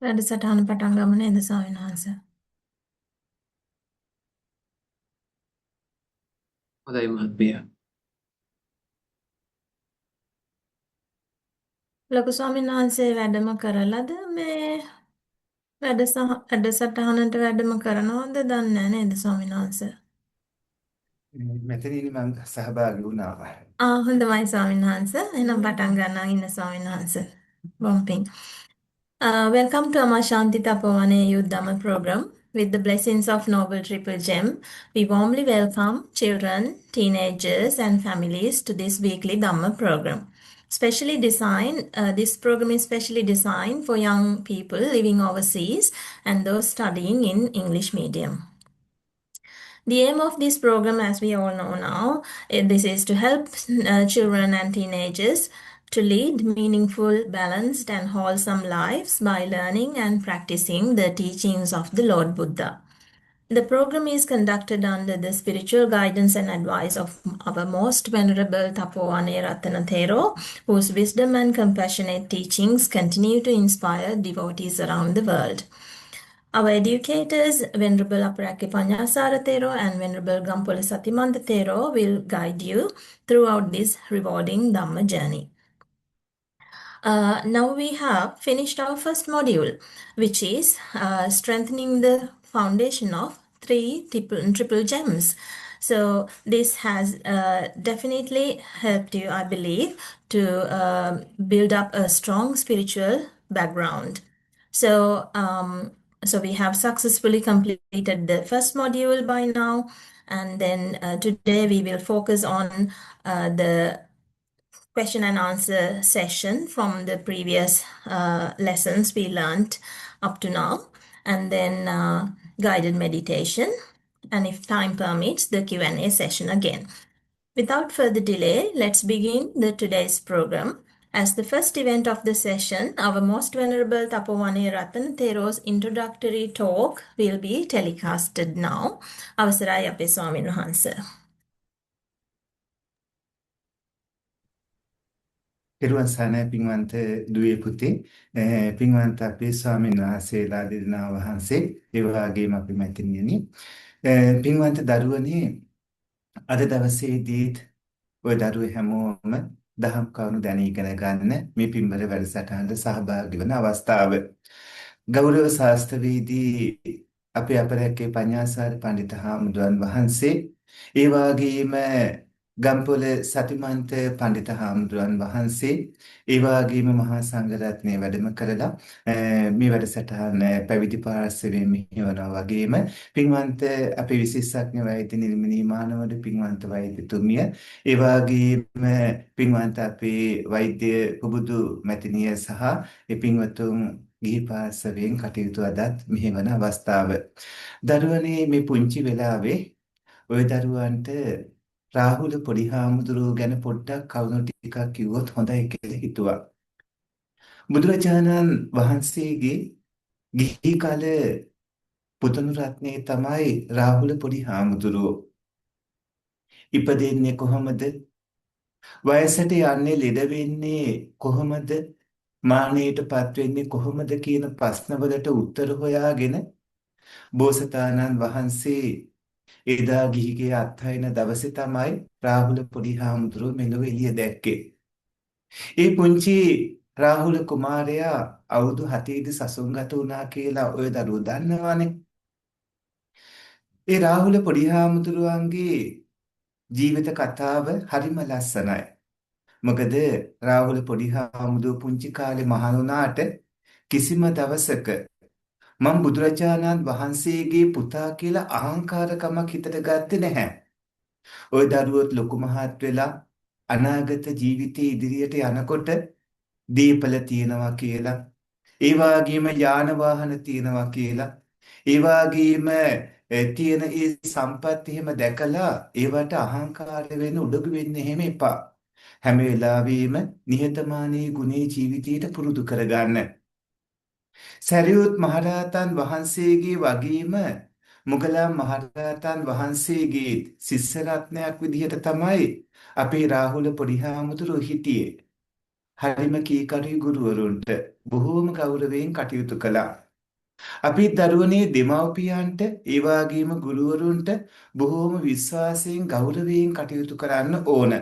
වැඩසටහන පටන් ගමු නේද ස්වාමීන් වහන්සේ? හොඳයි මහත්මිය. ලොකු ස්වාමීන් වහන්සේ වැඩම කරලාද මේ වැඩසටහනට වැඩම කරනවද දන්නේ නැහැ නේද ස්වාමීන් වහන්සේ? මෙතනින් මම සහභාගී වුණා. හොඳයි ස්වාමීන් වහන්සේ. එහෙනම් පටන් ගන්නවා ඉන්න ස්වාමීන් වහන්සේ. බොම්පින්. Welcome to Amashanthi Thapowana Youth Program. With the blessings of Noble Triple Gem, we warmly welcome children, teenagers, and families to this weekly Dhamma program. This program is specially designed for young people living overseas and those studying in English medium. The aim of this program, as we all know now, this is to help children and teenagers to lead meaningful, balanced, and wholesome lives by learning and practicing the teachings of the Lord Buddha. The program is conducted under the spiritual guidance and advice of our most venerable Thapowanaye Rathana Thero, whose wisdom and compassionate teachings continue to inspire devotees around the world. Our educators, Venerable Aparekke Pagnasara and Venerable Gampola Sathimantha Thero, will guide you throughout this rewarding Dhamma journey. Now we have finished our first module, which is strengthening the foundation of three triple gems. So this has definitely helped you, I believe, to build up a strong spiritual background. So we have successfully completed the first module by now, and then today we will focus on the question and answer session from the previous lessons we learned up to now, and then guided meditation, and if time permits, the Q&A session again. Without further delay, let's begin today's program. As the first event of the session, our most venerable Thapowanaye Rathana Thero's introductory talk will be telecasted now. Avasarai ape Swamin Wahanse. පෙරවන් සානයි පින්වන්ත දුවේ පුතේ පින්වන්ත අපේ ස්වාමීන් වහන්සේලා දෙදෙනා වහන්සේ ඒ වගේම අපි මැතිණියනි පින්වන්ත දරුවනේ අද දවසේදීත් ඔය දරුවෝ හැමෝම දහම් කරුණු දැන ඉගෙන ගන්න මේ පින්බර වැඩසටහනට සහභාගී වන අවස්ථාව. ගෞරව ශාස්ත්‍රවේදී අපේ අපරැක්කේ පඤ්ඤාසාර පඬිත හාමුදුරන් වහන්සේ ඒ වගේම ගම්පොල සතිමන්ත පඬිත හාමුදුරන් වහන්සේ ඒ වගේම මහා සංඝරත්නය වැඩම කරලා මේ වැඩසටහන පැවිදි පාර්ශවයෙන් මෙහෙවනවා වගේම පින්වන්ත අපේ විශේෂඥ වෛද්‍ය නිර්මණී මානවද පින්වන්ත වෛද්‍යතුමිය ඒ වගේම පින්වන්ත අපේ වෛද්‍ය පුබුදු මැතිණිය සහ ඒ පින්වතුන් ගිහි පාර්ශවයෙන් කටයුතු අදත් මෙහෙවන අවස්ථාව. දරුවනේ මේ පුංචි වෙලාවේ ඔය දරුවන්ට රාහුල පොඩි හාමුදුරුවෝ ගැන පොඩ්ඩක් කවුරු ටිකක් කිව්වොත් හොඳයි කියලා හිතුවා. බුදුරජාණන් වහන්සේගේ ගිහි කාල පුතුණු රත්නේ තමයි රාහුල පොඩි හාමුදුරුවෝ. ඉපදෙන්නේ කොහොමද? වයසට යන්නේ ලෙඩ වෙන්නේ කොහොමද? මානෙයටපත් වෙන්නේ කොහොමද කියන ප්‍රශ්නවලට උත්තර හොයාගෙන බෝසතාණන් වහන්සේ එදා ගිහිගේ අත්හයින දවසේ තමයි රාහුල පොඩි හාමුදුරුවෝ මෙලොව එළිය දැක්කේ. ඒ පුංචි රාහුල කුමාරයා අවුරුදු 7දී සසුන්ගත වුණා කියලා ඔය දරුවෝ දන්නවනේ. ඒ රාහුල පොඩි හාමුදුරුවන්ගේ ජීවිත කතාව හරිම ලස්සනයි. මොකද රාහුල පොඩි හාමුදුරුවෝ පුංචි කාලේ මහණුණාට කිසිම දවසක මම බුදුරජාණන් වහන්සේගේ පුතා කියලා අහංකාරකමක් හිතට ගත්තේ නැහැ. ওই දරුවොත් ලොකු මහත් වෙලා අනාගත ජීවිතයේ ඉදිරියට යනකොට දීපල තියනවා කියලා, ඒ වගේම යාන වාහන තියනවා කියලා, ඒ වගේම තියෙන ඒ සම්පත් එහෙම දැකලා ඒවට අහංකාර වෙන්න උඩඟු වෙන්න එහෙම එපා. හැම වෙලාවෙම නිහතමානී ගුණේ ජීවිතයට පුරුදු කරගන්න. සරියුත් මහරහතන් වහන්සේගේ වගේම මුගලන් මහරහතන් වහන්සේගේ ශිෂ්‍ය රත්නයක් විදිහට තමයි අපේ රාහුල පොඩි හාමුදුරුවෝ හිටියේ. හරිම කීකරුයි ගුරුවරුන්ට බොහෝම ගෞරවයෙන් කටයුතු කළා. අපි දරුවනේ දෙමව්පියන්ට ඒ වගේම ගුරුවරුන්ට බොහෝම විශ්වාසයෙන් ගෞරවයෙන් කටයුතු කරන්න ඕන.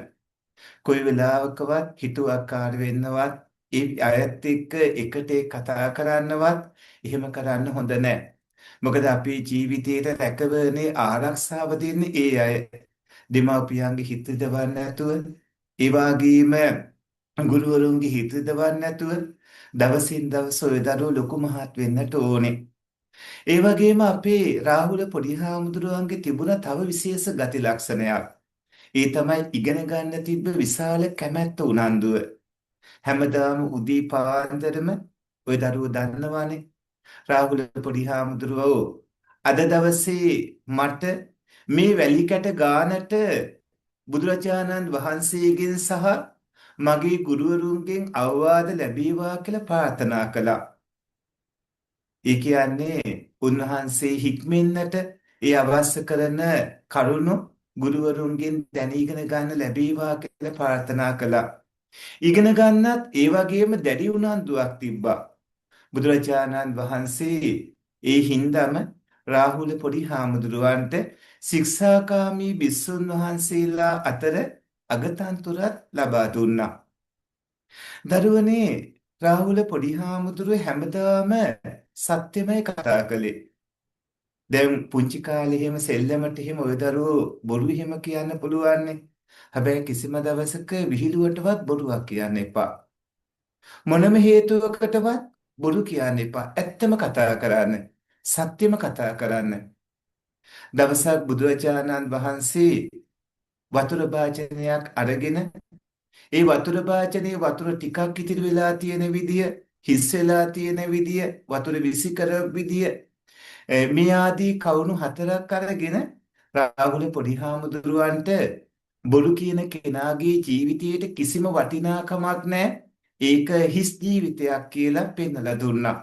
කොයි වෙලාවකවත් හිතුවක්කාර වෙන්නවත් ඒ අයත් එක්ක එකට කතා කරන්නවත් එහෙම කරන්න හොඳ නැහැ. මොකද අපේ ජීවිතේට රැකවරණේ ආරක්ෂාව දෙන්නේ ඒ අය. දෙමව්පියන්ගේ හිත දවන්න නැතුව ඒ වගේම ගුරුවරුන්ගේ හිත දවන්න නැතුව දවසින් දවස ඔය දරුවෝ ලොකු මහත් වෙන්නට ඕනේ. ඒ වගේම අපේ රාහුල පොඩි හාමුදුරුවන්ගේ තිබුණ තව විශේෂ ගති ලක්ෂණයක්. ඒ තමයි ඉගෙන ගන්න තිබ්බ විශාල කැමැත්ත උනන්දුව. හැමදාම උදේ පාන්දරම ඔය දරුවෝ දන්නවානේ. රාහුල පොඩි හාමුදුරුවෝ අද දවසේ මට මේ වැලිකැට ගානට බුදුරජාණන් වහන්සේගෙන් සහ මගේ ගුරුවරුන්ගෙන් අවවාද ලැබේවා කියලා ප්‍රාර්ථනා කළා. ඒ කියන්නේ උන්වහන්සේ හික්මෙන්නට ඒ අවශ්‍ය කරන කරුණු ගුරුවරුන්ගෙන් දැනීගෙන ගන්න ලැබේවා කියලා ප්‍රාර්ථනා කළා. ඉගෙන ගන්නත් ඒ වගේම දැඩි උනන්දුවක් තිබ්බා. බුදුරජාණන් වහන්සේ ඒ හින්දාම රාහුල පොඩි හාමුදුරුවන්ට ශික්ෂාකාමී භික්ෂුන් වහන්සේලා අතර අගතන්තුරත් ලබා දුන්නා. දරුවනේ රාහුල පොඩි හාමුදුරුව හැමදාම සත්‍යමයි කතා කළේ. දැන් පුංචි කාලේ එහෙම සෙල්ලමට එහෙම ඔය දරුවෝ බොරු එහෙම කියන්න පුළුවන්නේ. හැබැයි කිසිම දවසක විහිළුවටවත් බොරුවක් කියන්න එපා. මොනම හේතුවකටවත් බොරු කියන්න එපා. ඇත්තම කතා කරන්න. සත්‍යම කතා කරන්න. දවසක් බුදුරජාණන් වහන්සේ වතුර භාජනයක් අරගෙන ඒ වතුර භාජනයේ වතුර ටිකක් ඉතිරි වෙලා තියෙන විදිය, හිස් වෙලා තියෙන විදිය, වතුර විසි කර විදිය මේ ආදී කවුණු 4ක් අරගෙන රාහුල පොඩි හාමුදුරුවන්ට බොරු කියන කෙනාගේ ජීවිතයට කිසිම වටිනාකමක් නැහැ. ඒක හිස් ජීවිතයක් කියලා පෙන්නලා දුන්නා.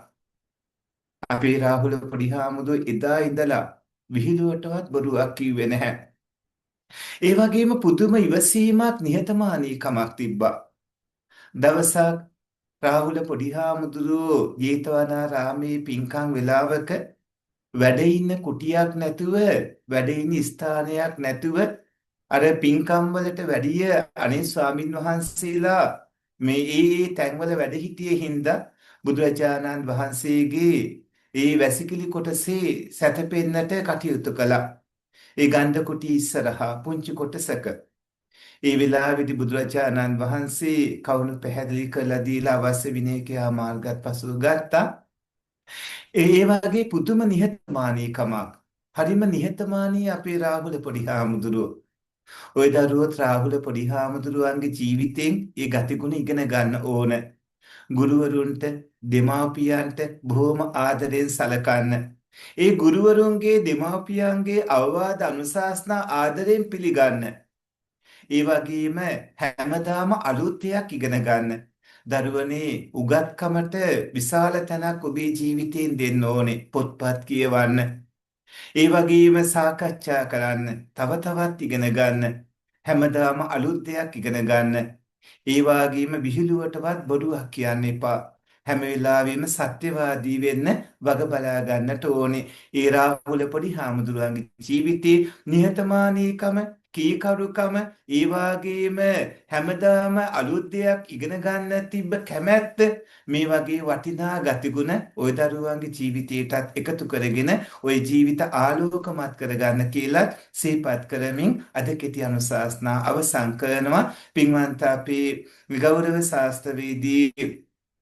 අපේ රාහුල පොඩි හාමුදුරුවෝ එදා ඉඳලා විහිළුවටවත් බොරුවක් කිව්වේ නැහැ. ඒ වගේම පුදුම ඉවසීමක් නිහතමානීකමක් තිබ්බා. දවසක් රාහුල පොඩි හාමුදුරුවෝ ජේතවනාරාමේ පින්කම් වෙලාවක වැඩ ඉන්න කුටියක් නැතුව, වැඩ ඉන්න ස්ථානයක් නැතුව අර පින්කම් වලට වැඩිය අනේ ස්වාමින් වහන්සේලා මේ ඒ තැන්වල වැඩ හිටියේ හින්දා බුදුරජාණන් වහන්සේගේ ඒ වැසිකිලි කොටසේ සැතපෙන්නට කටයුතු කළා. ඒ ගන්ධ කුටි ඉස්සරහා පුංචි කොටසක ඒ වෙලාවේදී බුදුරජාණන් වහන්සේ කවුණු පැහැදිලි කරලා දීලා අවශ්‍ය විනයකයා මාර්ගත් පසුව ගත්තා. ඒ වගේ පුදුම නිහතමානීකමක්. හරිම නිහතමානී අපේ රාහුල පොඩි හාමුදුරුවෝ. ওই දරුවෝත් රාහුල පොඩි හාමුදුරුවන්ගේ ජීවිතෙන් ඒ ගතිගුණ ඉගෙන ගන්න ඕන. ගුරුවරුන්ට, දෙමාපියන්ට බොහොම ආදරෙන් සලකන්න. ඒ ගුරුවරුන්ගේ, දෙමාපියන්ගේ අවවාද අනුශාසනා ආදරෙන් පිළිගන්න. ඒ වගේම හැමදාම අලුත් දෙයක් ඉගෙන ගන්න. දරුවනේ උගත්කමට විශාල තැනක් ඔබේ ජීවිතයෙන් දෙන්න ඕනේ. පොත්පත් කියවන්න. ඒ වගේම සාකච්ඡා කරන්න. තව තවත් ඉගෙන ගන්න. හැමදාම අලුත් දෙයක් ඉගෙන ගන්න. ඒ වගේම විහිළුවටවත් බොරුවක් කියන්න එපා. හැම වෙලාවෙම සත්‍යවාදී වෙන්න වග බලා ගන්නට ඕනේ. ඒ රාහුල පොඩි හාමුදුරුවන්ගේ ජීවිතේ නිහතමානීකම, කීකරුකම, ඒ වගේම හැමදාම අලුත් දෙයක් ඉගෙන ගන්න තිබ්බ කැමැත්ත, මේ වගේ වටිනා ගතිගුණ ওই දරුවන්ගේ ජීවිතයටත් එකතු කරගෙන ওই ජීවිත ආලෝකමත් කරගන්න කියලා සිහිපත් කරමින් අද කෙටි අනුශාසනා අවසන් කරනවා. පින්වන්ත අපේ ගෞරව ශාස්ත්‍රවේදී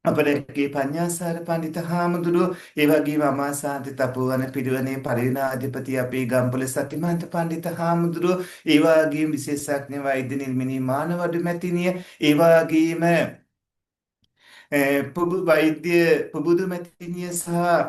අපරෙක්කේ පඤ්ඤාසාර පඬිත හාමුදුරුවෝ, ඒ වගේම අමාශාන්ති තපෝවන පිරිවෙනේ පරිණාධිපති අපේ ගම්පොල සතිමන්ත පඬිත හාමුදුරුවෝ, ඒ වගේම විශේෂඥ වෛද්‍ය නිර්මිනී මානවඩු මැතිණිය, ඒ වගේම වෛද්‍ය පුබුදු මැතිණිය සහ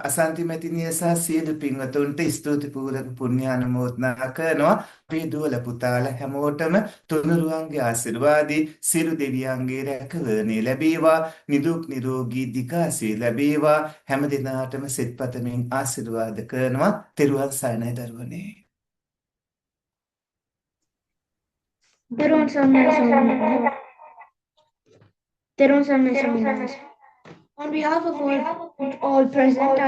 අසන්ති මැතිණිය සහ සියලු පින්වතුන්ට ස්තුති පූරක පුණ්‍යානුමෝදනා කරනවා. අපේ දුවල පුතාලා හැමෝටම තුනුරුවන්ගේ ආශිර්වාදී, සියලු දෙවියන්ගේ රැකවරණය ලැබේවා, නිදුක් නිරෝගී දීර්ඝාසය ලැබේවා. හැම දිනාටම සෙත්පතමින් ආශිර්වාද කරනවා. තෙරුවන් සරණයි දරුවනේ. තෙරුවන් සරණයි. On behalf of all present,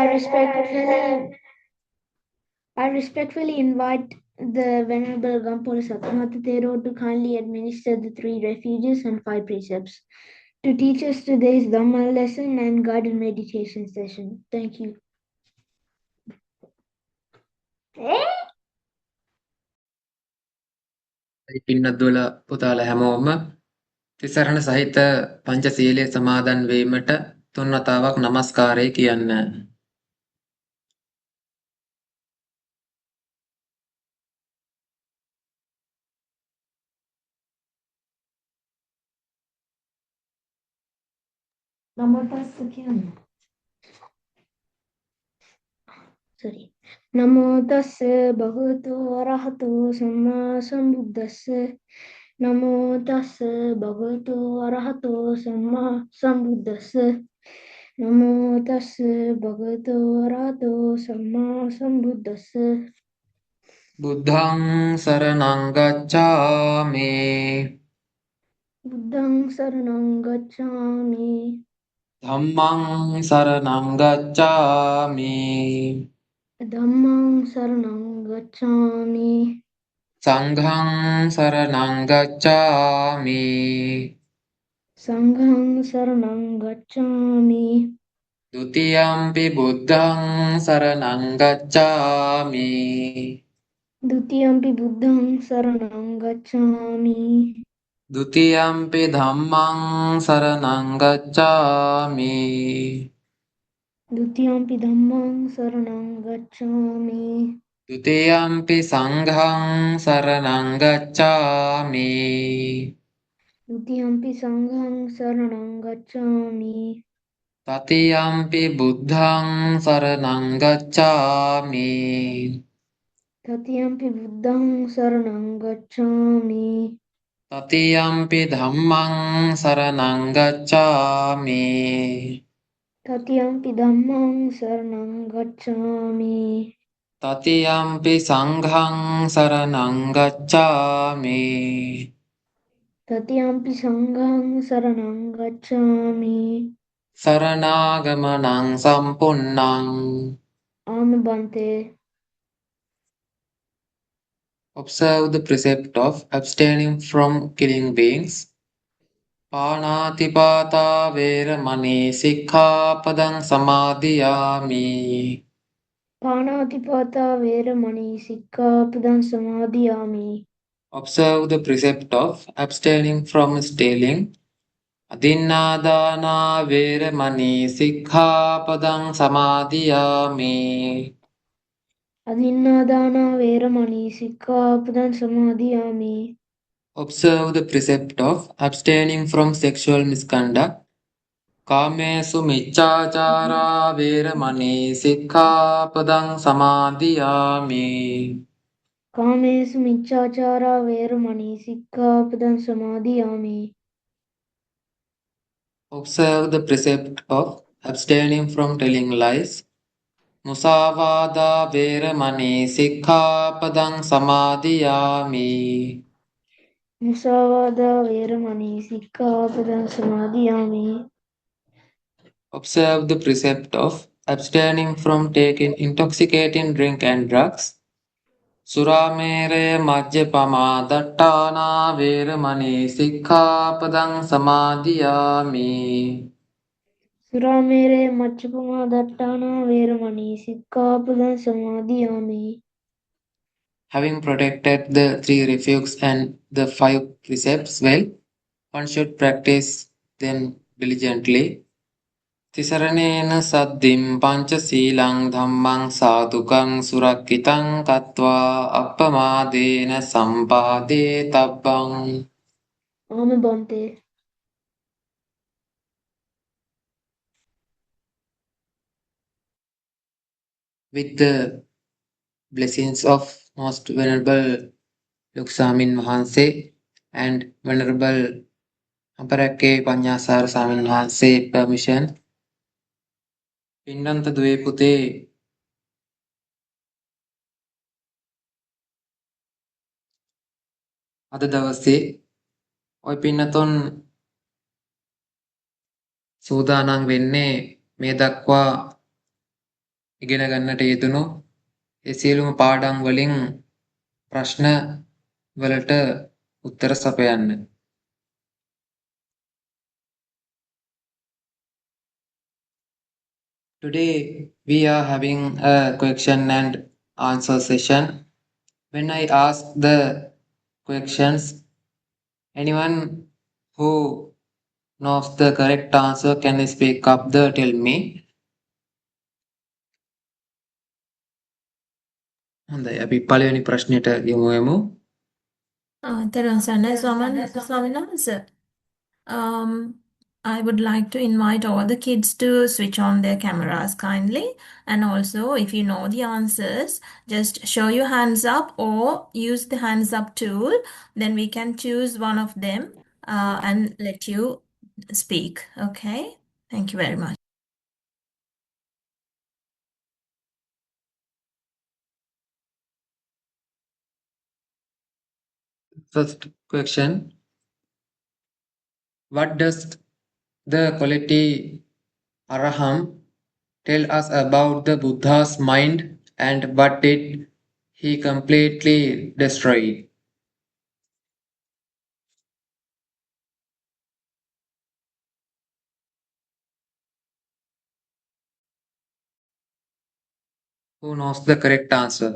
I respectfully invite the Venerable Gampola Sathimantha Thero to kindly administer the 3 refuges and 5 precepts, to teach us today's Dhamma lesson and guided meditation session. Thank you. පින්නද්දොල පුතාලා හැමෝම තිසරණ සහිත පංචශීලයේ සමාදන් වීමට තුන් වතාවක් নমස්කාරය කියන්න. Namo tassa කියන්න. Namo tassa bhagavato arahato samma sambuddhassa. Namo tassa bhagavato arahato samma sambuddhassa. Namo tassa bhagavato arahato samma sambuddhassa. බුද්ධං සරණං ගච්ඡාමි. Buddhang saranang gacchami. ධම්මං සරණං ගච්ඡාමි. Dhammang saranang gacchami. සංඝං සරණං ගච්ඡාමි. Sanghang saranang gacchami. ဒုတိယံ පි බුද්ධං සරණං ගච්ඡාමි. Dutiyampi buddhang saranang gacchami. ဒုတိယံ පි ධම්මං සරණං ගච්ඡාමි. Dutiyampi dhammang saranang gacchami. ဒုတိယံ පි සංඝං සරණං ගච්ඡාමි. Dutiyampi sanghang saranang gacchami. တတိယံ පි බුද්ධං සරණං ගච්ඡාමි. Tatiyampi buddhang saranang gacchami. တတိယံ පි ධම්මං සරණං ගච්ඡාමි. Tatiyampi dhammang saranang gacchami. တတိယံ පි සංඝං සරණං ගච්ඡාමි. Tatiyampi sanghang saranang gacchami. සරණාගමනං සම්පුන්නං. Amabante. Observe the precept of abstaining from killing beings. පාණාතිපාතා වේරමණී සික්ඛාපදං සමාදියාමි. Panatipata veramani sikkhapadam samadhiyami. Observe the precept of abstaining from stealing. අදින්නාදානා වේරමණී සික්ඛාපදං සමාදියාමි. Adhinnadana veramani sikkhapadam samadhiyami. Observe the precept of abstaining from sexual misconduct. කාමේසු මිච්ඡාචාරා වේරමණී සික්ඛාපදං සමාදියාමි. Kamesu miccachara veramani sikkhapadam samadhiyami. Observe the precept of abstaining from telling lies. මුසාවාදා වේරමණී සික්ඛාපදං සමාදියාමි. Musavada veramani sikkhapadam samadhiyami. Observe the precept of abstaining from taking intoxicating drink and drugs. සුරාමේරය මජ්ජපමා දට්ඨානා වේරමණී සික්ඛාපදං සමාදියාමි. Suramere machchapama dattana veramani sikkhapadam samadhiyami. Having protected the 3 refuges and the 5 precepts well, one should practice them diligently. තිසරණේන සද්දිම් පංචශීලං ධම්මං සාදුකං සුරක්ඛිතං කତ୍වා අප්පමාදේන සම්පාදේ තබ්බං. Amabante. With the blessings of Most Venerable Luksamin Mahanse and Venerable Aparekke Pagnasara Samin Mahanse permission, පින්නන්ත දුවේ පුතේ අද දවසේ ඔය පින්නතුන් සූදානම් වෙන්නේ මේ දක්වා ඉගෙන ගන්නට යෙදුණු ඒ සියලුම පාඩම් වලින් ප්‍රශ්න වලට උත්තර සපයන්න. Today we are having a question and answer session. When I ask the questions, anyone who knows the correct answer can speak up tell me. හොඳයි අපි පළවෙනි ප්‍රශ්නෙට යමු යමු. තෙරුවන් සරණයි ස්වාමීන් වහන්සේ. I would like to invite all the kids to switch on their cameras kindly. And also, if you know the answers, just show your hands up or use the hands up tool. Then we can choose one of them and let you speak. Okay? Thank you very much. First question. What does the quality Araham tell us about the Buddha's mind and what did he completely destroy? Who knows the correct answer?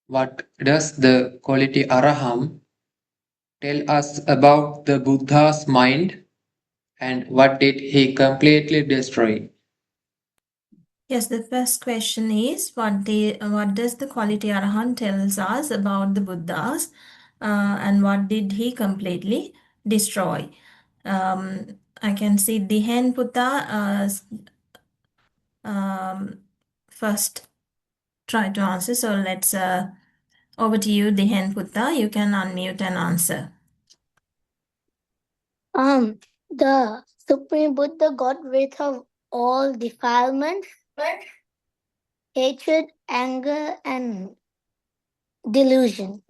What does the quality Araham tell us about the Buddha's mind and what did he completely destroy? Yes, the first question is what does the quality Arahant tells us about the Buddhas and what did he completely destroy? I can see Dihen Putta first try to answer. So let's over to you, Dihen Putta. You can unmute and answer. The Supreme Buddha got rid of all defilement, hatred, anger, and delusion.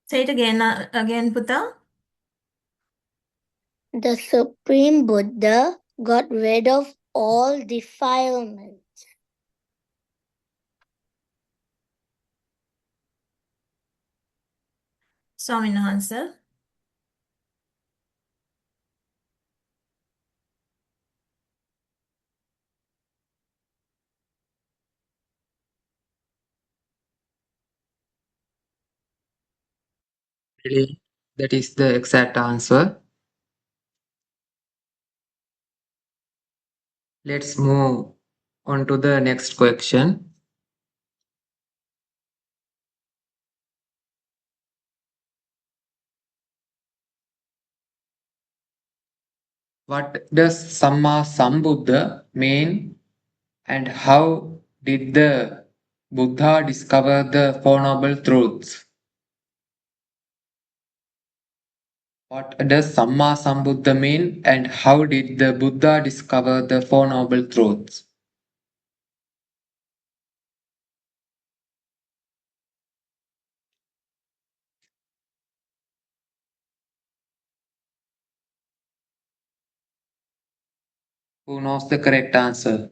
Say it again, Putta. The Supreme Buddha got rid of all defilement. Swamin answer. Really, that is the exact answer. Let's move on to the next question. What does Samma Sambuddha mean and how did the Buddha discover the Four Noble Truths? What does Samma Sambuddha mean and how did the Buddha discover the Four Noble Truths? Who knows the correct answer?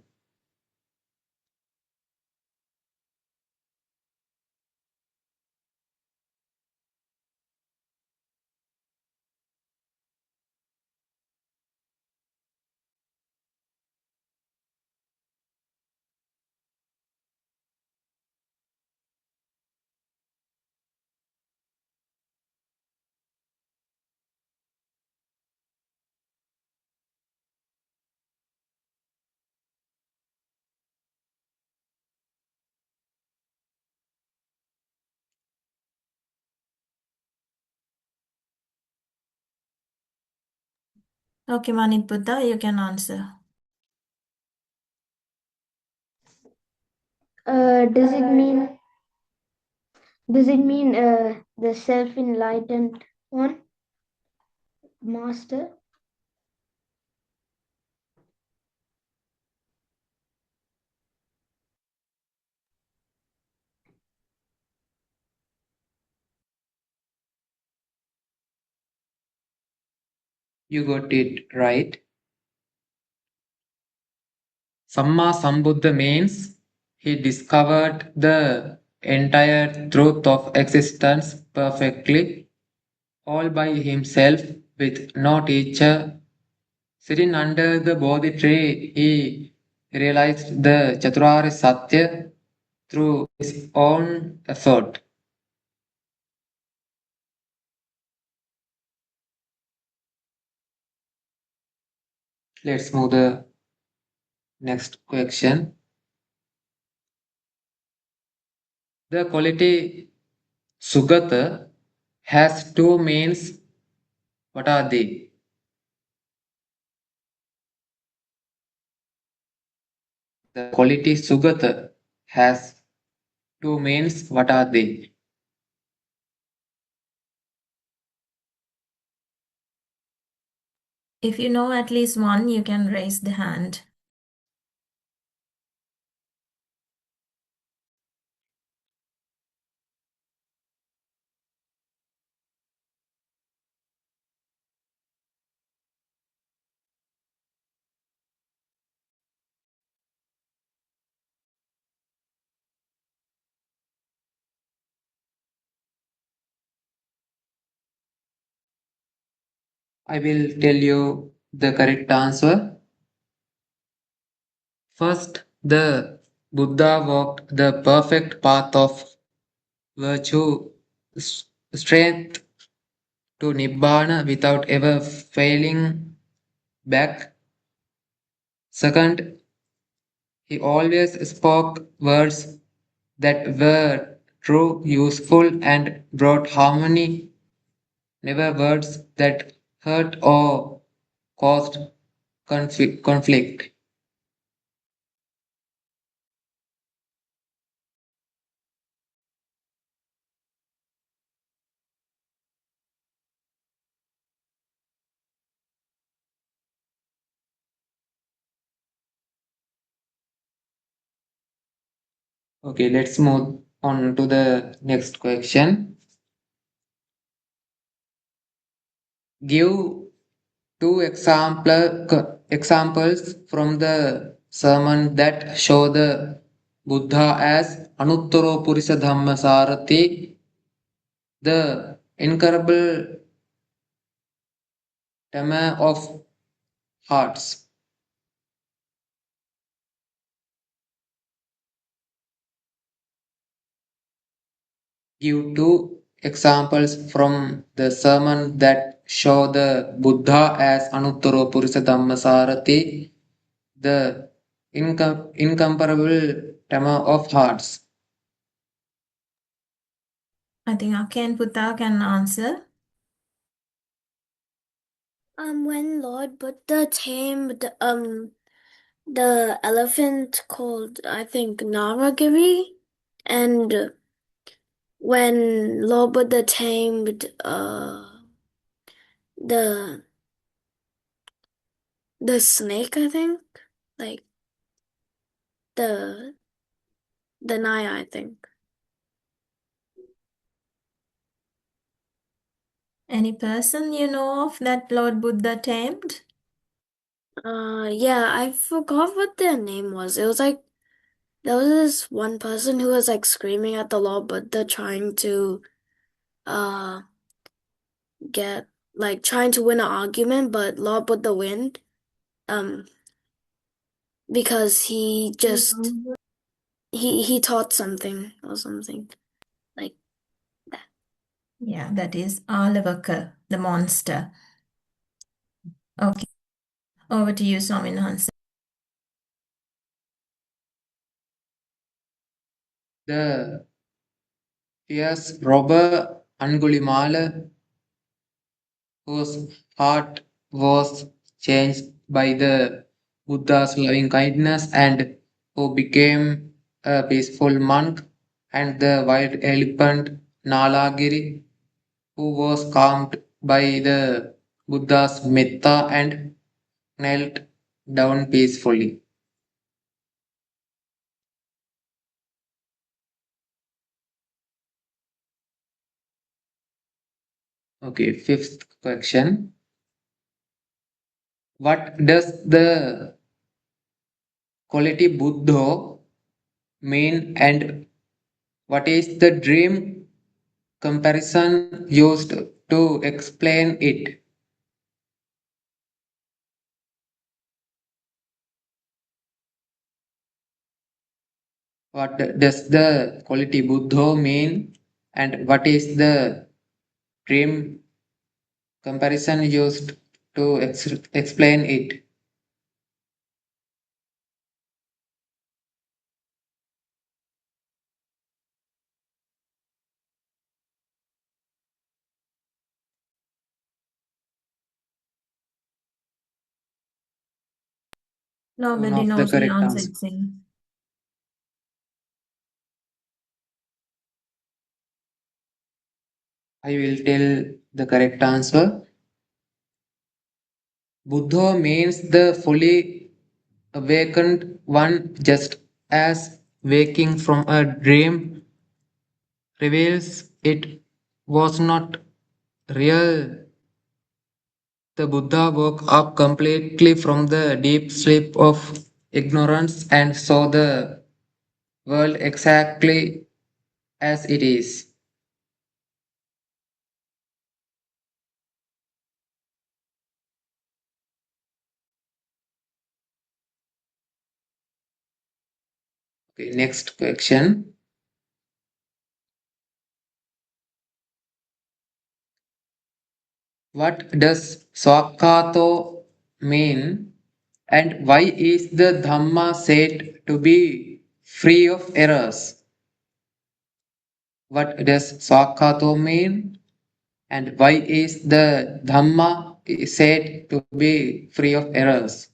Okay, Manit Putta, you can answer. Does it mean the self-enlightened one, master? You got it right. Samma Sambuddha means he discovered the entire truth of existence perfectly, all by himself with no teacher. Sitting under the Bodhi tree, he realized the Chaturarya Satya through his own effort. Let's move the next question. The quality Sugata has two means. What are they? The quality Sugata has two means. What are they? If you know at least one, you can raise the hand. I will tell you the correct answer. First, the Buddha walked the perfect path of virtue, strength to Nibbana without ever failing back. Second, he always spoke words that were true, useful, and brought harmony, never words that hurt or caused conflict. Okay, let's move on to the next question. Give two examples from the sermon that show the Buddha as Anuttaro Purisa Dhamma Sarathi, the incurable Dhamma of hearts. Give two examples from the sermon that show the Buddha as Anuttaro Purisa Dhamma Sarathi, the incomparable Dhamma of hearts. I think Ake and Putta can answer. When Lord Buddha tamed the elephant called, I think, Naragiri, and when Lord Buddha tamed the snake, I think, like the Naya, I think. Any person you know of that Lord Buddha tamed? Yeah, I forgot what their name was. It was like there was this one person who was like screaming at the Lord Buddha trying to get like trying to win an argument, but Lord Buddha win. Because he just he taught something or something like that. Yeah, that is Alavaka, the monster. Okay. Over to you, Swaminathan. The fierce robber Angulimala, whose heart was changed by the Buddha's loving kindness and who became a peaceful monk, and the wild elephant Nalagiri, who was calmed by the Buddha's metta and knelt down peacefully. Okay, fifth question. what does the quality Buddha mean, and what is the dream comparison used to explain it? What does the quality Buddha mean, and what is the dream comparison used to explain it? Nobody One of the knows the correct answer, answer. it seems. I will tell the correct answer. Buddha means the fully awakened one, just as waking from a dream reveals it was not real. The Buddha woke up completely from the deep sleep of ignorance and saw the world exactly as it is. Okay, next question. What does Swakato mean, and why is the Dhamma said to be free of errors? What does Swakato mean, and why is the Dhamma said to be free of errors?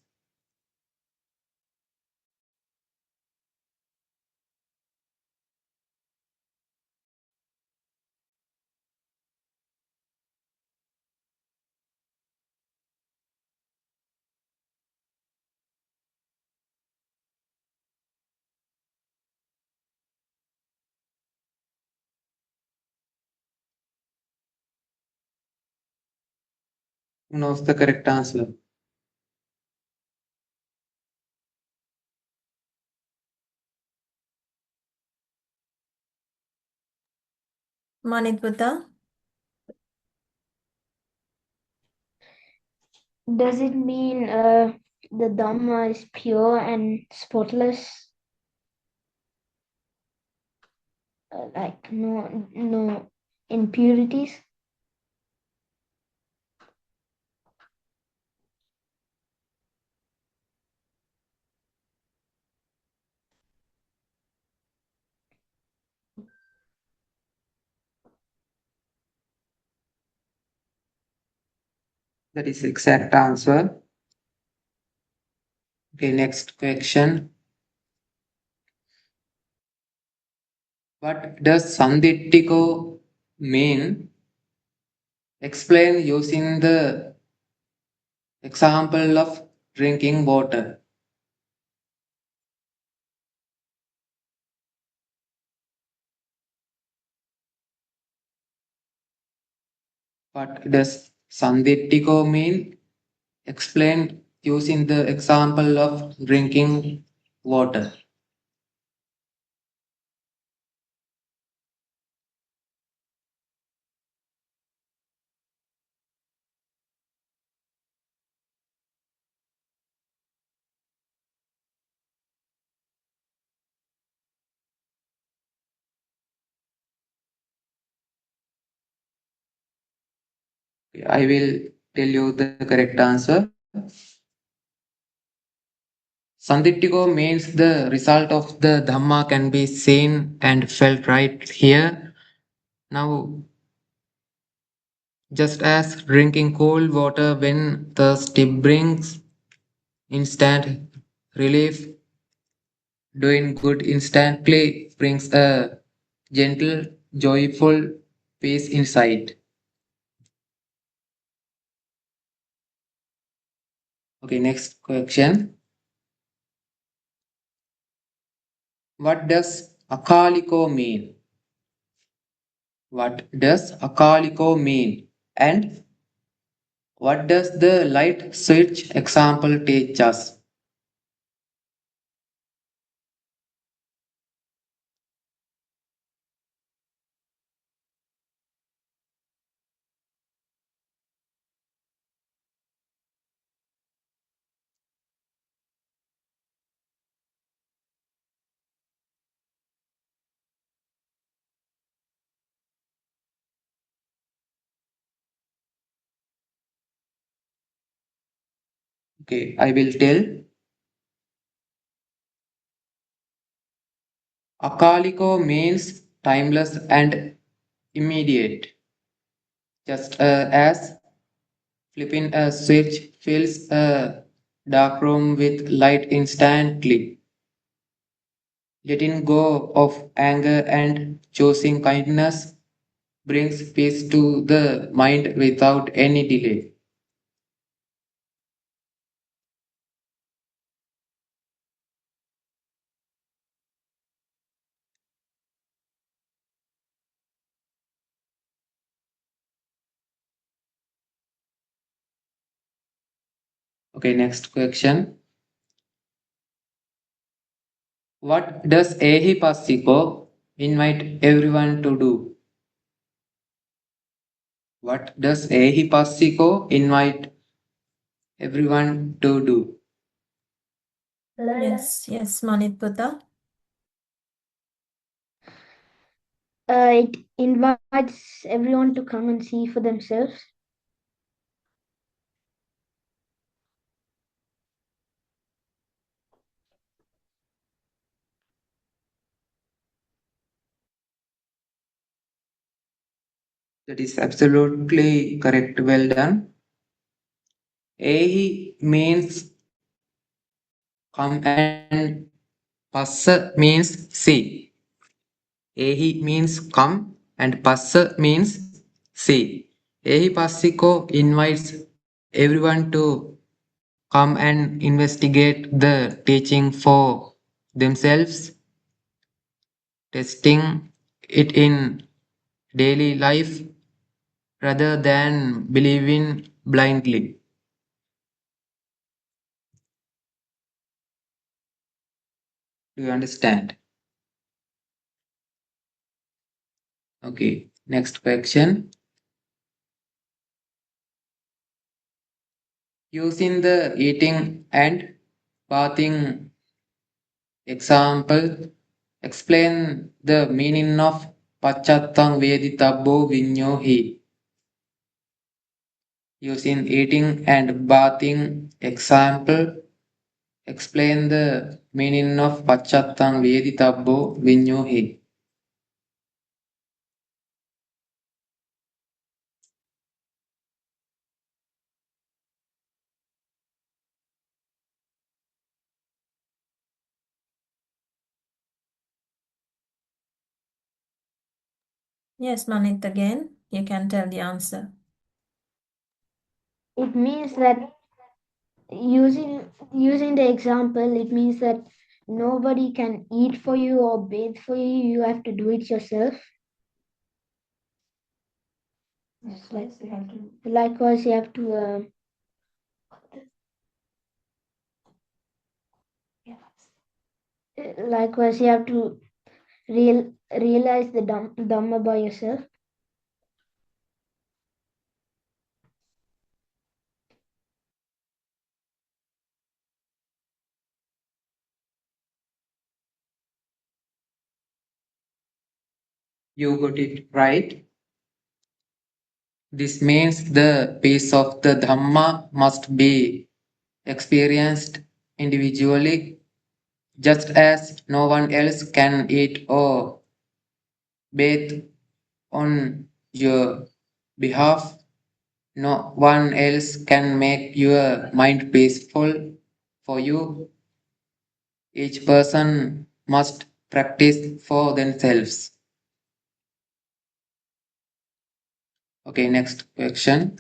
Who knows the correct answer? Manitwata? Does it mean the Dhamma is pure and spotless? Like no impurities? That is exact answer. Okay, next question. What does Sanditiko mean? Explain using the example of drinking water. What does Sanditiko mean? Explain using the example of drinking water. I will tell you the correct answer. Sanditiko means the result of the Dhamma can be seen and felt right here. Now, just as drinking cold water when thirsty brings instant relief, doing good instantly brings a gentle, joyful peace inside. Okay, next question. What does akaliko mean? What does akaliko mean? And What does the light switch example teach us? Okay, I will tell. Akaliko means timeless and immediate, just as flipping a switch fills a dark room with light instantly. Letting go of anger and choosing kindness brings peace to the mind without any delay. Okay, next question. What does Ehi Passiko invite everyone to do? What does Ehi Passiko invite everyone to do? Yes, Maniputta. It invites everyone to come and see for themselves. That is absolutely correct. Well done. Ehi means come and passa means see. Ehi means come and passa means see. Ehi Passiko invites everyone to come and investigate the teaching for themselves, testing it in daily life rather than believing blindly. Do you understand? Okay, next question. Using the eating and bathing example, explain the meaning of Pachattang Veditabbo Vinyohi. Using eating and bathing example, explain the meaning of Pachattang Veditabbo Vinyohi. Yes, Manit, again, you can tell the answer. It means that using the example, it means that nobody can eat for you or bathe for you. You have to do it yourself. Likewise, you have to realize the Dhamma by yourself. You got it right. This means the peace of the Dhamma must be experienced individually, just as no one else can eat or bathe on your behalf. No one else can make your mind peaceful for you. Each person must practice for themselves. Okay, next question.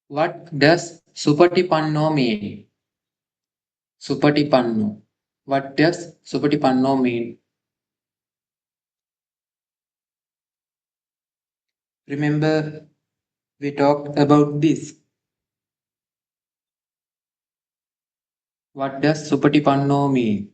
What does Supatipanno mean? Supatipanno. What does Supatipanno mean? Remember, we talked about this. What does Supatipanno mean?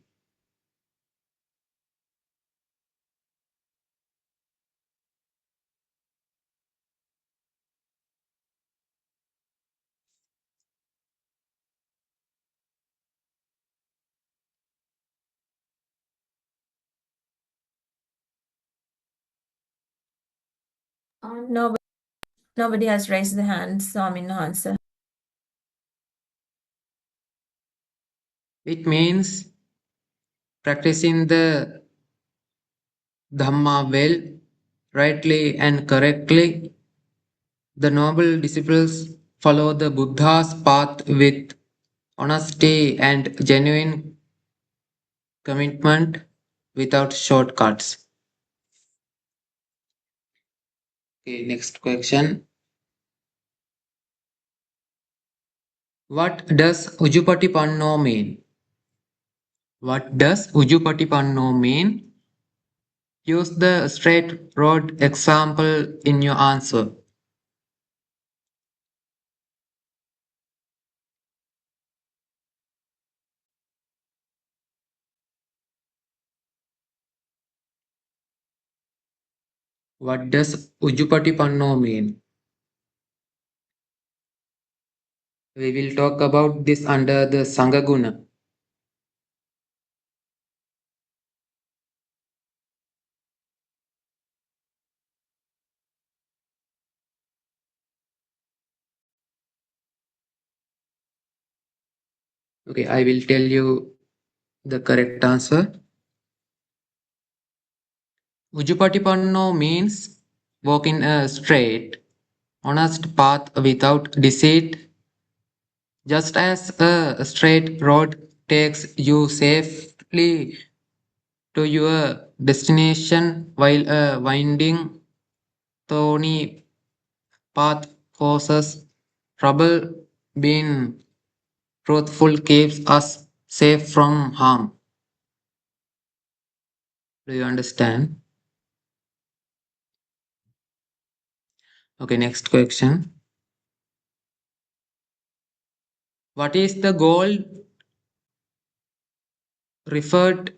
Nobody has raised the hand, so I'm in answer. It means practicing the Dhamma well, rightly and correctly. The noble disciples follow the Buddha's path with honesty and genuine commitment without shortcuts. Okay, next question. What does Ujupatipanno mean? What does Ujupatipanno mean? Use the straight road example in your answer. What does Ujupatipanno mean? We will talk about this under the Sangaguna. Okay, I will tell you the correct answer. Ujupatipanno means walk in a straight, honest path without deceit. Just as a straight road takes you safely to your destination, while a winding, thorny path causes trouble, being truthful keeps us safe from harm. Do you understand? Okay, next question. What is the goal referred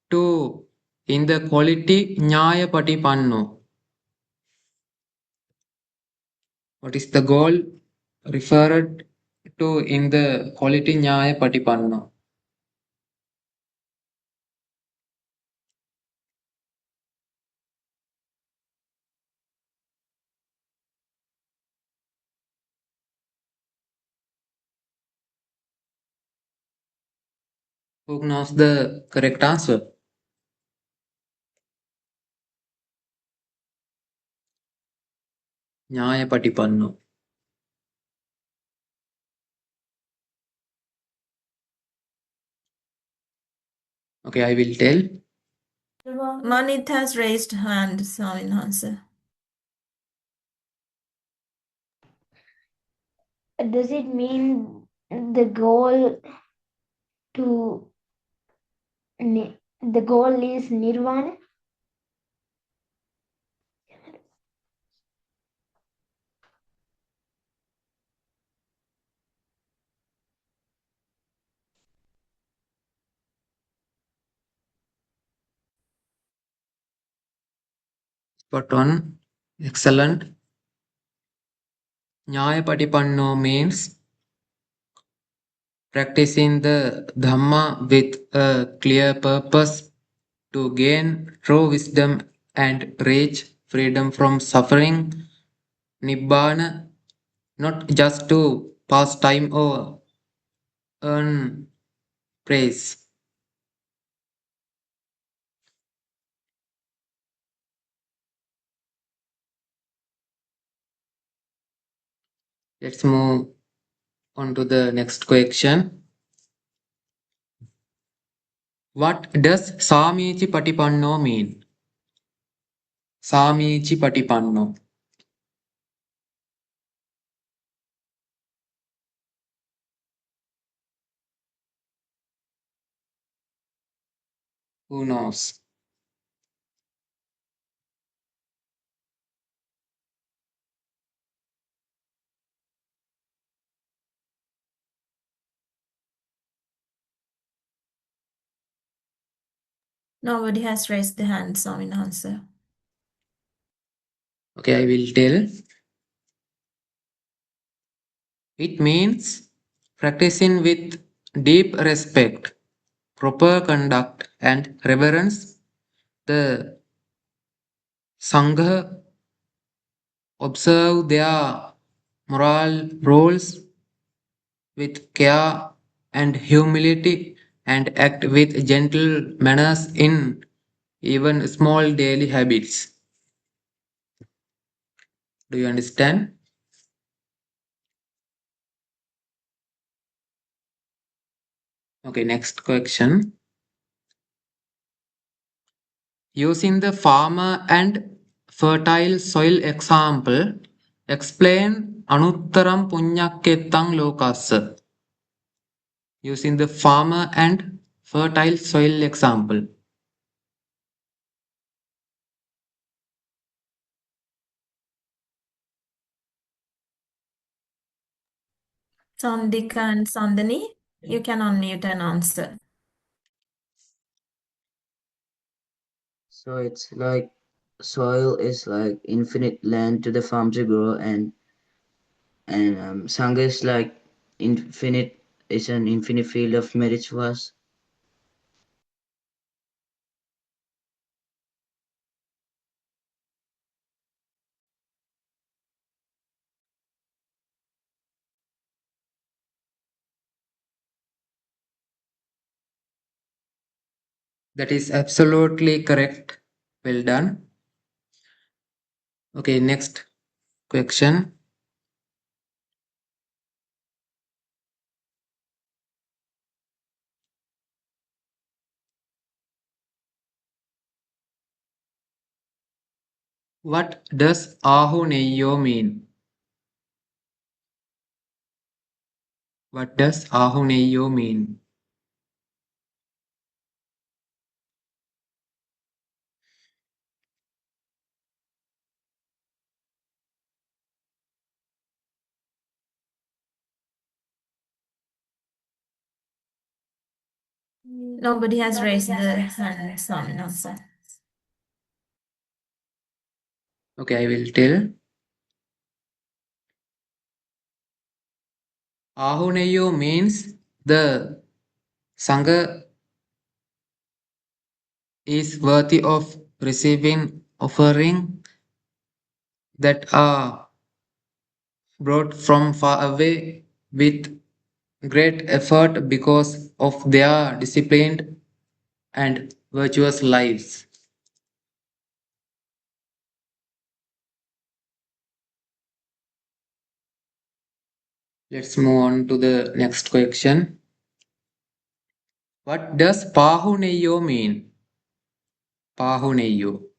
to in the quality Nyaya Patipanno? What is the goal referred to in the quality Nyaya Patipanno? Who knows the correct answer? Nyaya Patipanno. Okay, I will tell. Manit has raised hand, so I'm in answer. Does it mean the goal to the goal is nirvana? Spot on. Excellent. Nyaya Patipanno means practicing the Dhamma with a clear purpose to gain true wisdom and reach freedom from suffering, Nibbana, not just to pass time or earn praise. Let's move on to the next question. What does Samichi Patipanno mean? Samichi Patipanno. Who knows? Nobody has raised the hand, Swaminathan. Okay, I will tell. It means practicing with deep respect, proper conduct, and reverence. The Sangha observe their moral rules with care and humility and act with gentle manners in even small daily habits. Do you understand? Okay, next question. Using the farmer and fertile soil example, explain Anuttaram Punyakketang Lokassa. Using the farmer and fertile soil example. Sandika and Sandani, you can unmute and answer. So it's like soil is like infinite land to the farm to grow, and Sangha is like infinite. It's an infinite field of merits for us. That is absolutely correct. Well done. Okay, next question. What does Ahuneyyo mean? What does Ahuneyyo mean? Nobody has raised the hand, Swaminathan. Okay, I will tell. Ahuneyyo means the Sangha is worthy of receiving offering that are brought from far away with great effort because of their disciplined and virtuous lives. Let's move on to the next question. What does Pahuneyyo mean? Pahuneyyo.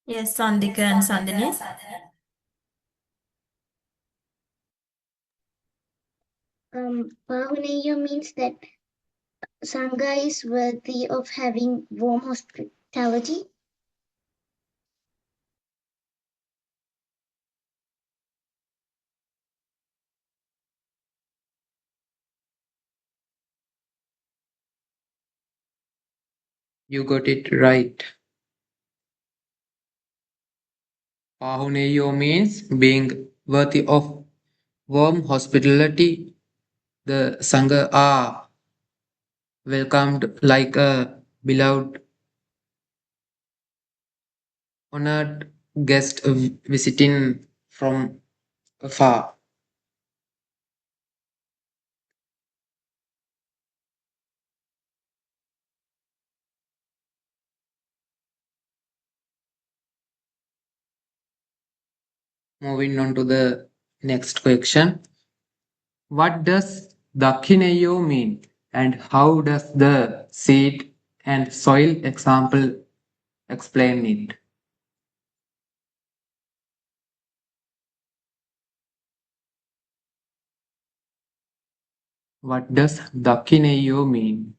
Yes, Sandika and Sandani. Pahuneya means that Sangha is worthy of having warm hospitality. You got it right. Pahuneyyo means being worthy of warm hospitality. The Sangha are welcomed like a beloved, honored guest visiting from afar. Moving on to the next question. What does Dakhineyo mean and how does the seed and soil example explain it? What does Dakineyo mean?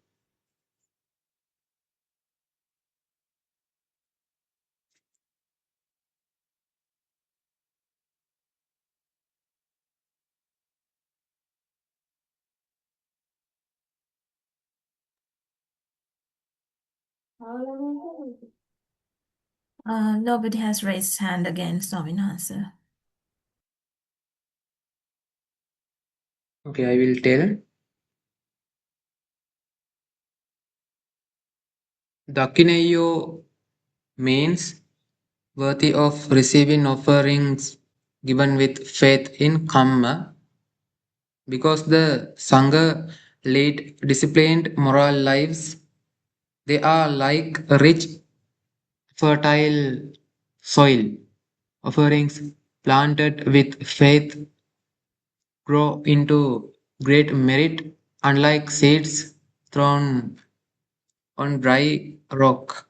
Nobody has raised hand again, Swaminathan. Okay, I will tell. Dakineyo means worthy of receiving offerings given with faith in Kamma, because the Sangha lead disciplined moral lives. They are like a rich, fertile soil. Offerings planted with faith grow into great merit, unlike seeds thrown on dry rock.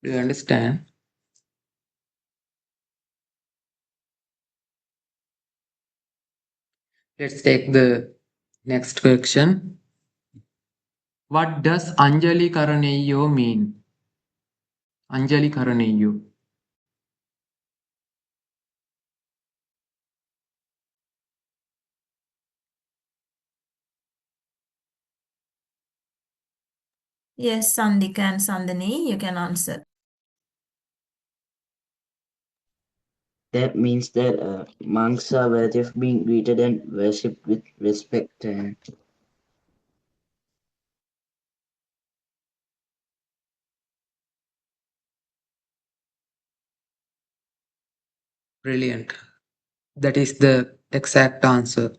Do you understand? Let's take the next question. What does Anjali Karaneyo mean? Anjali Karaneyo. Yes, Sandika and Sandini, you can answer. That means that monks are worthy of being greeted and worshipped with respect. Brilliant. That is the exact answer.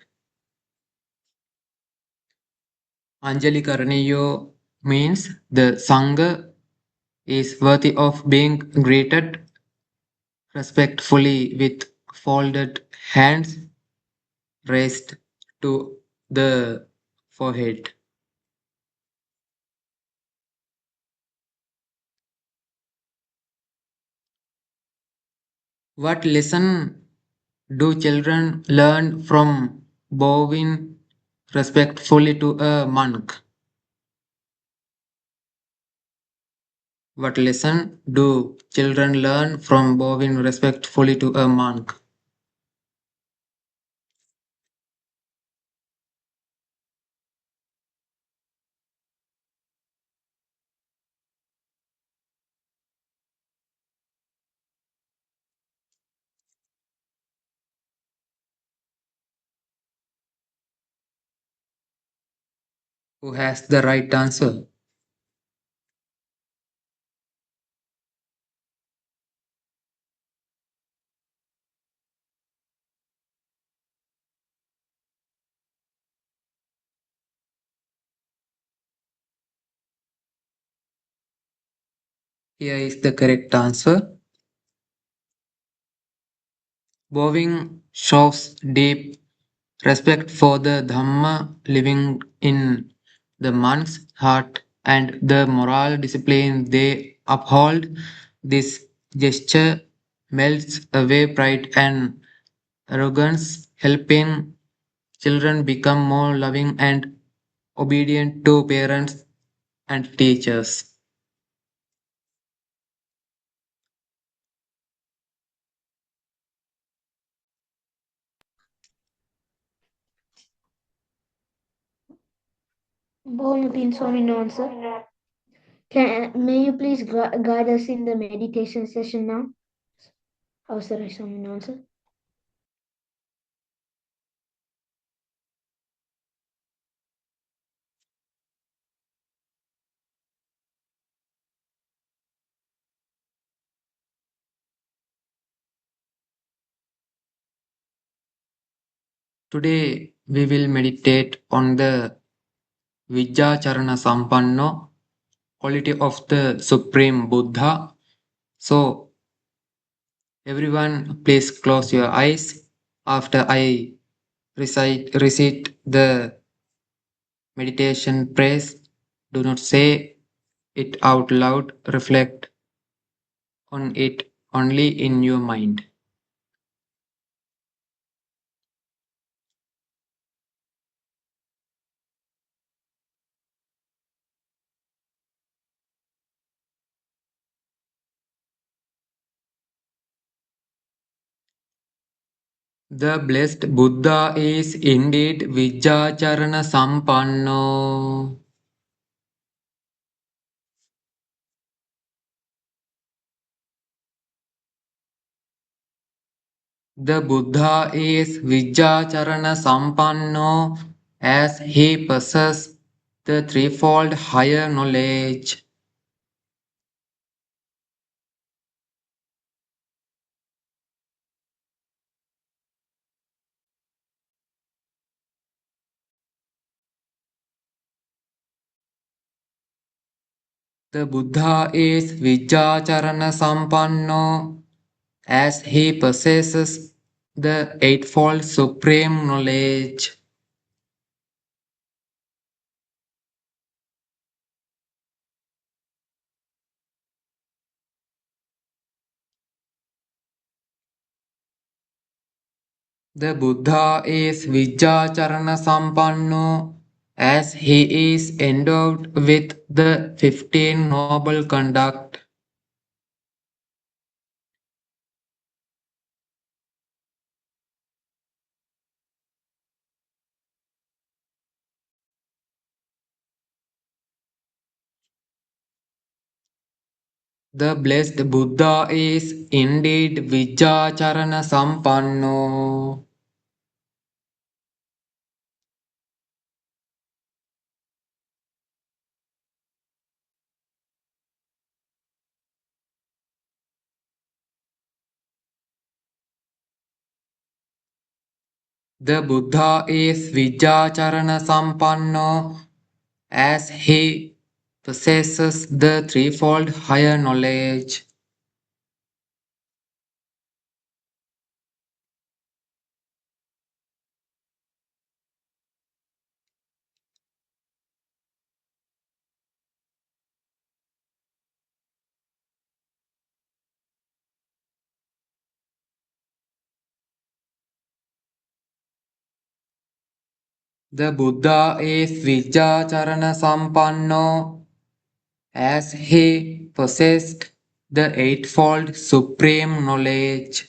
Anjali Karaneyo means the Sangha is worthy of being greeted respectfully with folded hands raised to the forehead. What lesson do children learn from bowing respectfully to a monk? What lesson do children learn from bowing respectfully to a monk? Who has the right answer? Here is the correct answer. Bowing shows deep respect for the Dhamma living in the monk's heart and the moral discipline they uphold. This gesture melts away pride and arrogance, helping children become more loving and obedient to parents and teachers. Sir. May you please guide us in the meditation session now? Avasara Swaminathan. Today we will meditate on the Vijjacharana Sampanno, quality of the Supreme Buddha. So, everyone, please close your eyes after I recite the meditation praise. Do not say it out loud, reflect on it only in your mind. The blessed Buddha is indeed Vijjacharana Sampanno. The Buddha is Vijjacharana Sampanno as he possesses the threefold higher knowledge. The Buddha is Vijjacharana Sampanno as he possesses the eightfold supreme knowledge. The Buddha is Vijjacharana Sampanno as he is endowed with the 15 noble conduct. The blessed Buddha is indeed Vijjacharana Sampanno. The Buddha is Vijjacharana Sampanno as he possesses the threefold higher knowledge. The Buddha is Vijjacharana Sampanno as he possessed the eightfold supreme knowledge.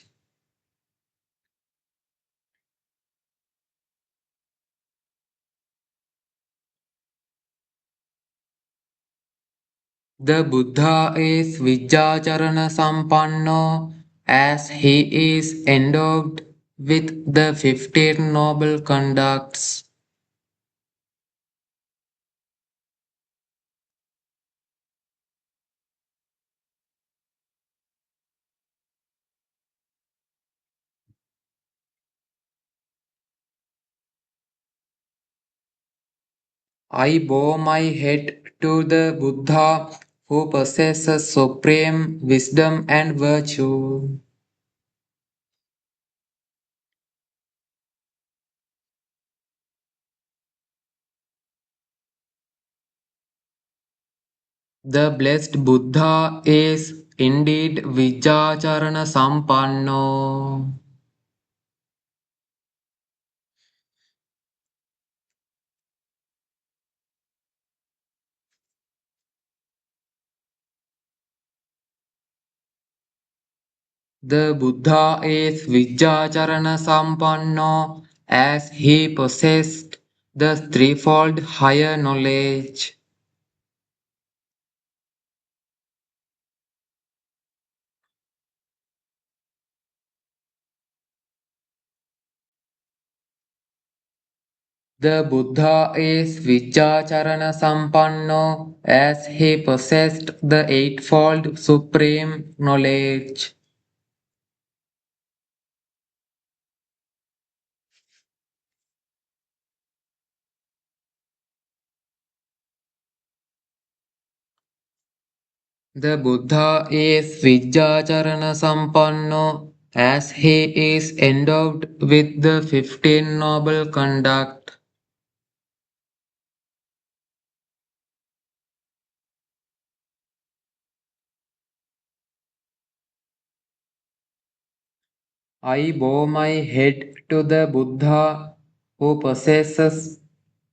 The Buddha is Vijjacharana Sampanno as he is endowed with the 15 noble conducts. I bow my head to the Buddha who possesses supreme wisdom and virtue. The blessed Buddha is indeed Vijjacharana Sampanno. The Buddha is Vijjacharana Sampanno as he possessed the threefold higher knowledge. The Buddha is Vijjacharana Sampanno as he possessed the eightfold supreme knowledge. The Buddha is Vijjacharana Sampanno as he is endowed with the 15 noble conduct. I bow my head to the Buddha who possesses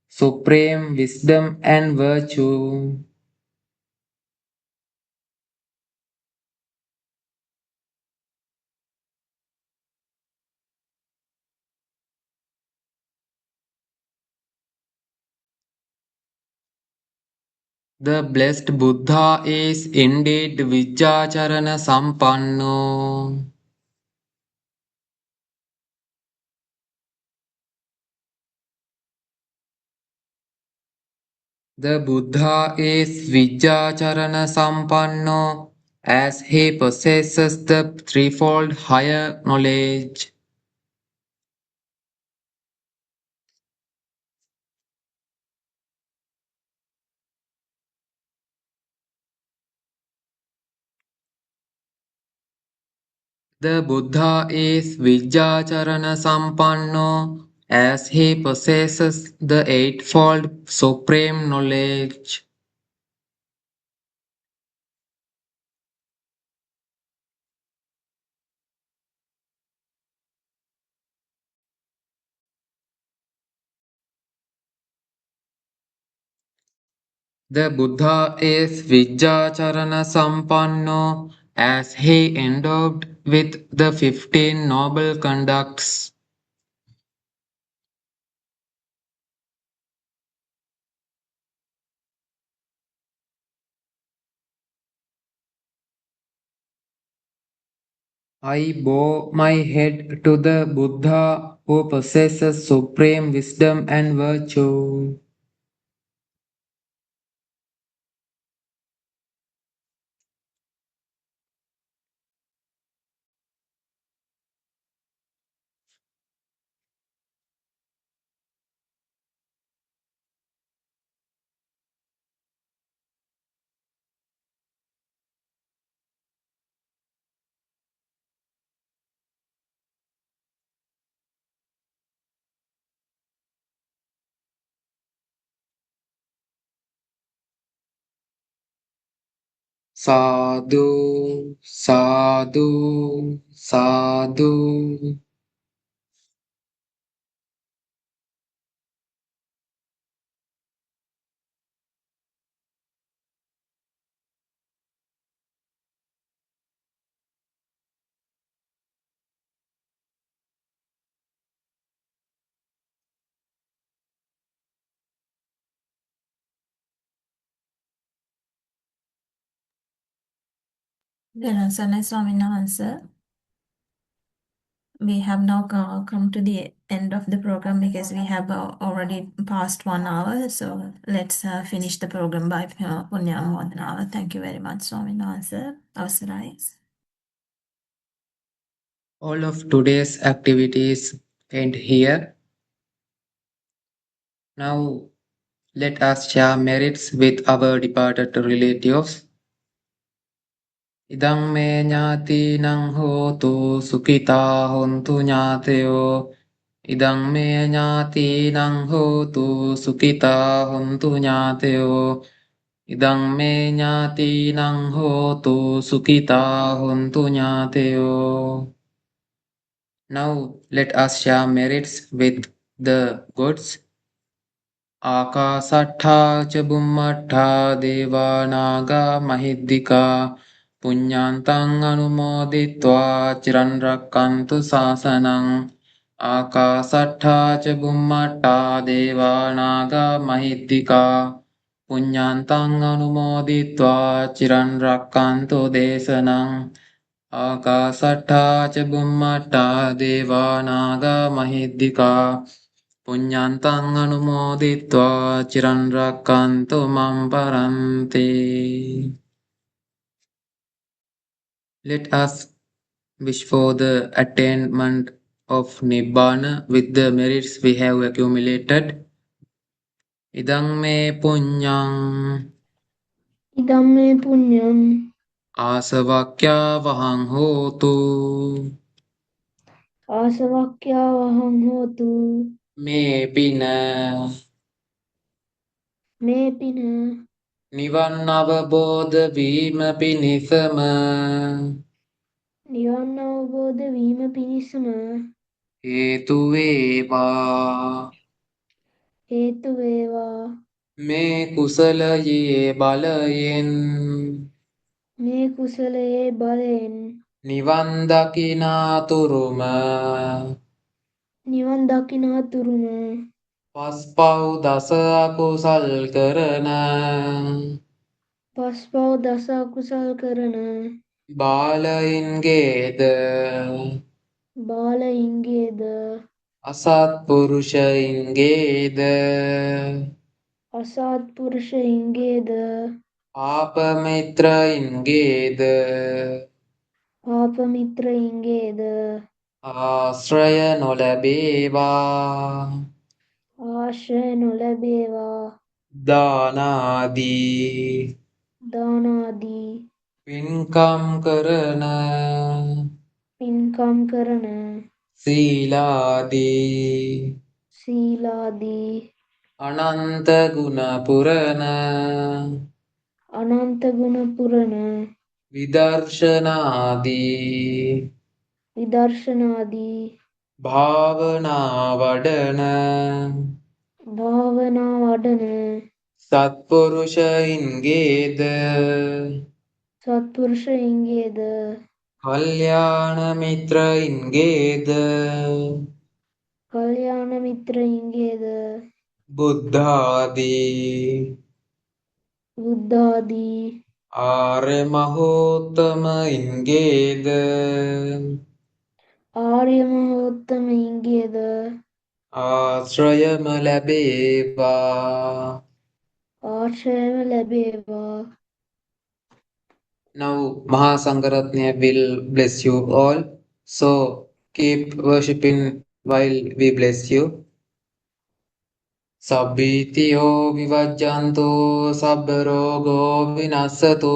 supreme wisdom and virtue. The blessed Buddha is indeed Vijjacharana Sampanno. The Buddha is Vijjacharana Sampanno as he possesses the threefold higher knowledge. The Buddha is Vijjacharana Sampanno as he possesses the eightfold supreme knowledge. The Buddha is Vijjacharana Sampanno as he endowed with the 15 noble conducts. I bow my head to the Buddha who possesses supreme wisdom and virtue. Sadhu, sadhu, sadhu. Ganasana Swaminathan, we have now come to the end of the program because we have already passed 1 hour. So let's finish the program by Punyamodana. Thank you very much, Swaminathan. Avasarai. All of today's activities end here. Now let us share merits with our departed relatives. Idang me nyati nang hotu sukita hontu nyateo. Idang me nyati nang hotu sukita hontu nyateo. Idang me nyati nang hotu sukita hontu nyateo. Now let us share merits with the gods. Akasattha ca bummattha devanaga mahiddika punyantang anumoditva chiran rakkantu sasanang. Akasattha ca bummattha devanaga mahiddika punyantang anumoditva chiran rakkantu desanang. Akasattha ca bummattha devanaga mahiddika punyantang anumoditva chiran rakkantu mam paranti. Let us wish for the attainment of Nibbana with the merits we have accumulated. Idang me punyang Idam me punyam asavakya vahang hotu. asavakya vaham hotu Me pina me pina නිවන් අවබෝධ වීම පිණිසම නිවන් අවබෝධ වීම පිණිසම හේතු වේවා. හේතු වේවා. මේ කුසලයේ බලයෙන් මේ කුසලයේ බලයෙන් නිවන් දකිනාතුරුම නිවන් දකිනාතුරුම පස්පව් දස අකුසල් කරන පස්පව් දස අකුසල් කරන බාලයින්ගේද බාලයින්ගේද අසත්පුරුෂයින්ගේද අසත්පුරුෂයින්ගේද පාපමිත්‍රයින්ගේද පාපමිත්‍රයින්ගේද ආශ්‍රය නොලැබේවා ආශ්‍රය නොලැබේවා දානාදී දානාදී පින්කම් කරන පින්කම් කරන සීලාදී සීලාදී අනන්ත ගුණ පුරන අනන්ත ගුණ පුරන විදර්ශනාදී විදර්ශනාදී භාවනා වඩන භාවනා වඩන සත්පුරුෂයින්ගේද සත්පුරුෂයින්ගේද කල්යාණ මිත්‍රයින්ගේද කල්යාණ මිත්‍රයින්ගේද බුද්ධාදී බුද්ධාදී ආර්ය මහෝත්තමයින්ගේද ආර්ය මහෝත්තමයින්ගේද ආශ්‍රයම ලැබේවා. ආශ්‍රයම ලැබේවා. Now Maha Sangaratna will bless you all. So keep worshipping while we bless you. Sabbitiyo vivajjanto sabbarogo vinassato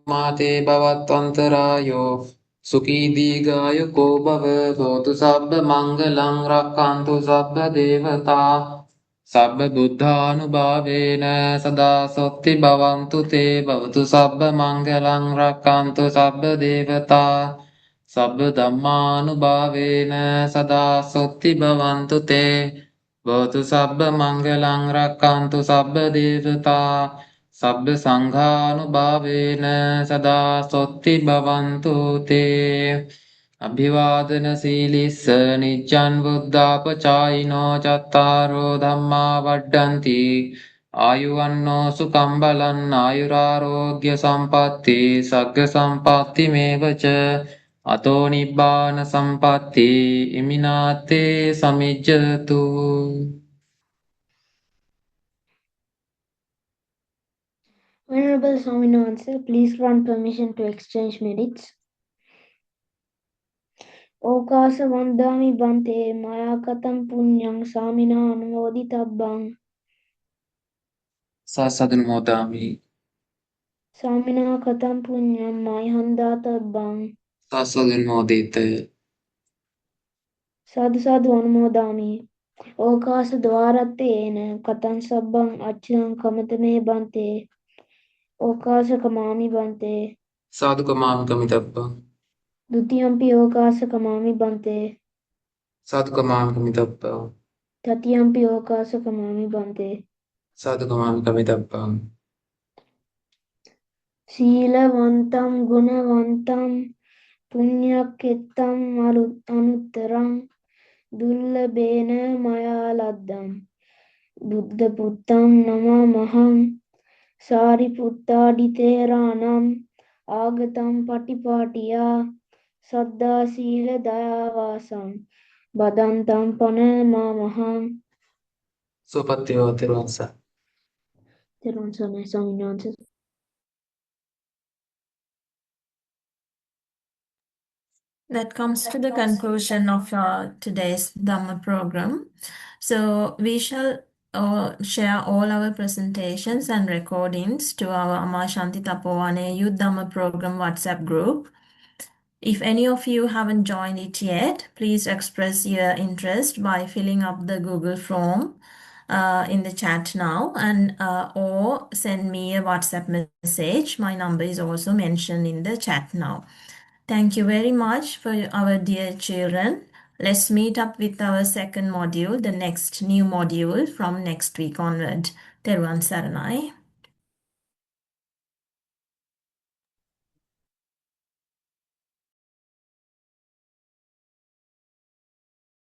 mate bhavatvantarayo sukhi digayuko bhava hotu sabba mangalang rakkantu sabba devata sabba buddhanubhavena sada sotti bhavantu te bhavatu sabba mangalang rakkantu sabba devata sabba dhammanubhavena sada sotti bhavantu te Bhavatu sabba mangalang rakkantu sabba devata sabba sanghanubhavena sada sotti bhavantu te Abhivadana silissa nijjan buddhapachayino cattaro dhamma vaddanti Ayuvanno sukham balan ayurarogya sampatti sagga sampatti mevaca Ato nibbana sampatti iminate samijjatu. Venerable Swaminathan, please grant permission to exchange merits. Okasa vandami bante maya katam punyang samina anumoditabbang. Sasadunmodami. Samina katam punyam mayhandatabbang. Sasadunmodite. Sadhu sadhu anumodami. Okasa dwaratena katam sabbang achang kamatame bante. Okasa kamami bante. Sadhu kamam kamitabba. Dutiyampi okasa kamami bante. Sadhu kamam kamitabba. Tatiyampi okasa kamami bante. Sadhu kamam kamitabba. Sīlavantam gunavantam punyakettam anuttaram dullabena maya laddam buddha puttam namamaham sariputta-diteranam agatam patipatiya saddha sīla dayavasam badantam panamamaham. Supattiyo Tiruvansa. Tiruvansa Swaminathan. That comes to the conclusion of today's Dhamma program. So we shall share all our presentations and recordings to our Amashanthi Thapowana Youth Dhamma Program WhatsApp group. If any of you haven't joined it yet, please express your interest by filling up the Google form in the chat now, and or send me a WhatsApp message. My number is also mentioned in the chat now. Thank you very much for our dear children. Let's meet up with our second module, the next new module from next week onward. Theruvan Saranai.